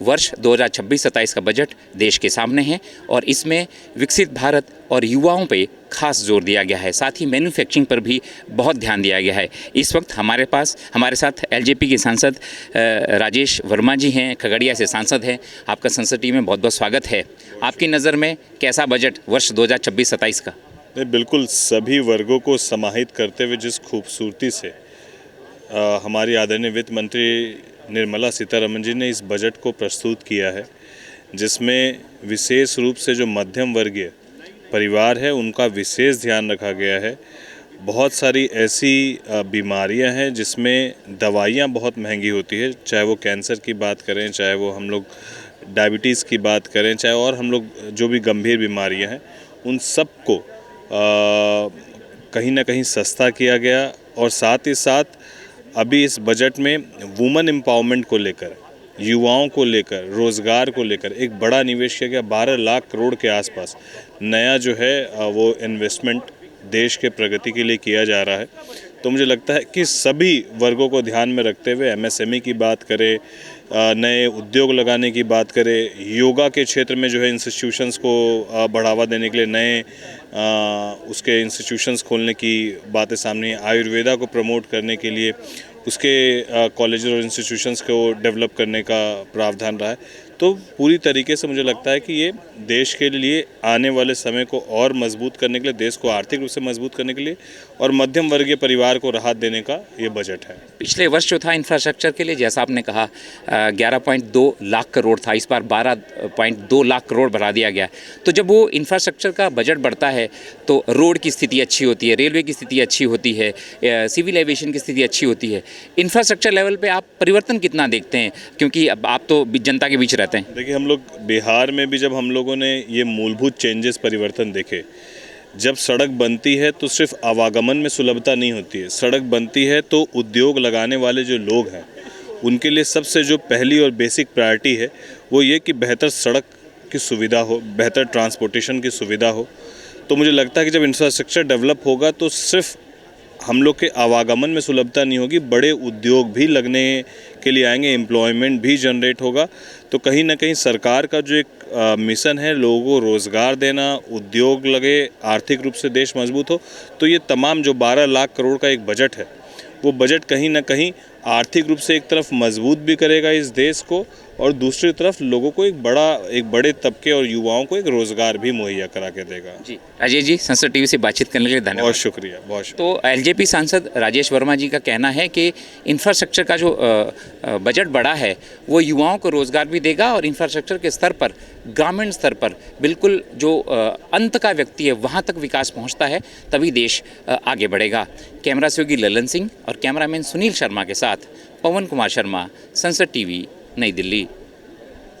वर्ष 2026-27 का बजट देश के सामने है और इसमें विकसित भारत और युवाओं पे खास जोर दिया गया है। साथ ही मैन्युफैक्चरिंग पर भी बहुत ध्यान दिया गया है। इस वक्त हमारे साथ एलजेपी के सांसद राजेश वर्मा जी हैं, खगड़िया से सांसद हैं। आपका संसद टीवी में बहुत बहुत स्वागत है। आपकी नज़र में कैसा बजट वर्ष 2026-27 का? नहीं, बिल्कुल सभी वर्गों को समाहित करते हुए जिस खूबसूरती से हमारी आदरणीय वित्त मंत्री निर्मला सीतारमण जी ने इस बजट को प्रस्तुत किया है, जिसमें विशेष रूप से जो मध्यम वर्गीय परिवार है उनका विशेष ध्यान रखा गया है। बहुत सारी ऐसी बीमारियां हैं जिसमें दवाइयां बहुत महंगी होती है, चाहे वो कैंसर की बात करें, चाहे वो हम लोग डायबिटीज़ की बात करें, चाहे और हम लोग जो भी गंभीर बीमारियां हैं उन सब को कहीं ना कहीं सस्ता किया गया। और साथ ही साथ अभी इस बजट में वुमेन एम्पावरमेंट को लेकर, युवाओं को लेकर, रोज़गार को लेकर एक बड़ा निवेश किया गया। 12 लाख करोड़ के आसपास नया जो है वो इन्वेस्टमेंट देश के प्रगति के लिए किया जा रहा है। तो मुझे लगता है कि सभी वर्गों को ध्यान में रखते हुए एमएसएमई की बात करें, नए उद्योग लगाने की बात करें, योगा के क्षेत्र में जो है इंस्टीट्यूशंस को बढ़ावा देने के लिए नए उसके इंस्टीट्यूशंस खोलने की बातें सामने, आयुर्वेदा को प्रमोट करने के लिए उसके कॉलेज और इंस्टीट्यूशंस को डेवलप करने का प्रावधान रहा है। तो पूरी तरीके से मुझे लगता है कि ये देश के लिए आने वाले समय को और मजबूत करने के लिए, देश को आर्थिक रूप से मजबूत करने के लिए और मध्यम वर्गीय परिवार को राहत देने का ये बजट है। पिछले वर्ष जो था इंफ्रास्ट्रक्चर के लिए, जैसा आपने कहा 11.2 लाख करोड़ था, इस बार 12.2 लाख करोड़ बढ़ा दिया गया। तो जब वो इंफ्रास्ट्रक्चर का बजट बढ़ता है तो रोड की स्थिति अच्छी होती है, रेलवे की स्थिति अच्छी होती है, सिविल एविएशन की स्थिति अच्छी होती है। इंफ्रास्ट्रक्चर लेवल पे आप परिवर्तन कितना देखते हैं, क्योंकि अब आप तो जनता के बीच रहते हैं? देखिए, हम लोग बिहार में भी जब हम लोगों ने ये मूलभूत चेंजेस, परिवर्तन देखे, जब सड़क बनती है तो सिर्फ आवागमन में सुलभता नहीं होती है, सड़क बनती है तो उद्योग लगाने वाले जो लोग हैं उनके लिए सबसे जो पहली और बेसिक प्रायोरिटी है वो ये कि बेहतर सड़क की सुविधा हो, बेहतर ट्रांसपोर्टेशन की सुविधा हो। तो मुझे लगता है कि जब इंफ्रास्ट्रक्चर डेवलप होगा तो सिर्फ हम लोग के आवागमन में सुलभता नहीं होगी, बड़े उद्योग भी लगने के लिए आएंगे, एम्प्लॉयमेंट भी जनरेट होगा। तो कहीं ना कहीं सरकार का जो एक मिशन है, लोगों को रोज़गार देना, उद्योग लगे, आर्थिक रूप से देश मजबूत हो, तो ये तमाम जो 12 लाख करोड़ का एक बजट है वो बजट कहीं ना कहीं आर्थिक रूप से एक तरफ मजबूत भी करेगा इस देश को और दूसरी तरफ लोगों को एक बड़े तबके और युवाओं को एक रोज़गार भी मुहैया करा के देगा। जी राजेश जी, संसद टीवी से बातचीत करने के लिए धन्यवाद। बहुत शुक्रिया, बहुत शुक्रिया। तो एलजेपी सांसद राजेश वर्मा जी का कहना है कि इंफ्रास्ट्रक्चर का जो बजट बढ़ा है वो युवाओं को रोज़गार भी देगा और इंफ्रास्ट्रक्चर के स्तर पर, ग्रामीण स्तर पर बिल्कुल जो अंत का व्यक्ति है वहाँ तक विकास पहुँचता है, तभी देश आगे बढ़ेगा। कैमरा सहयोगी ललन सिंह और कैमरामैन सुनील शर्मा के साथ पवन कुमार शर्मा, संसद टीवी, नई दिल्ली।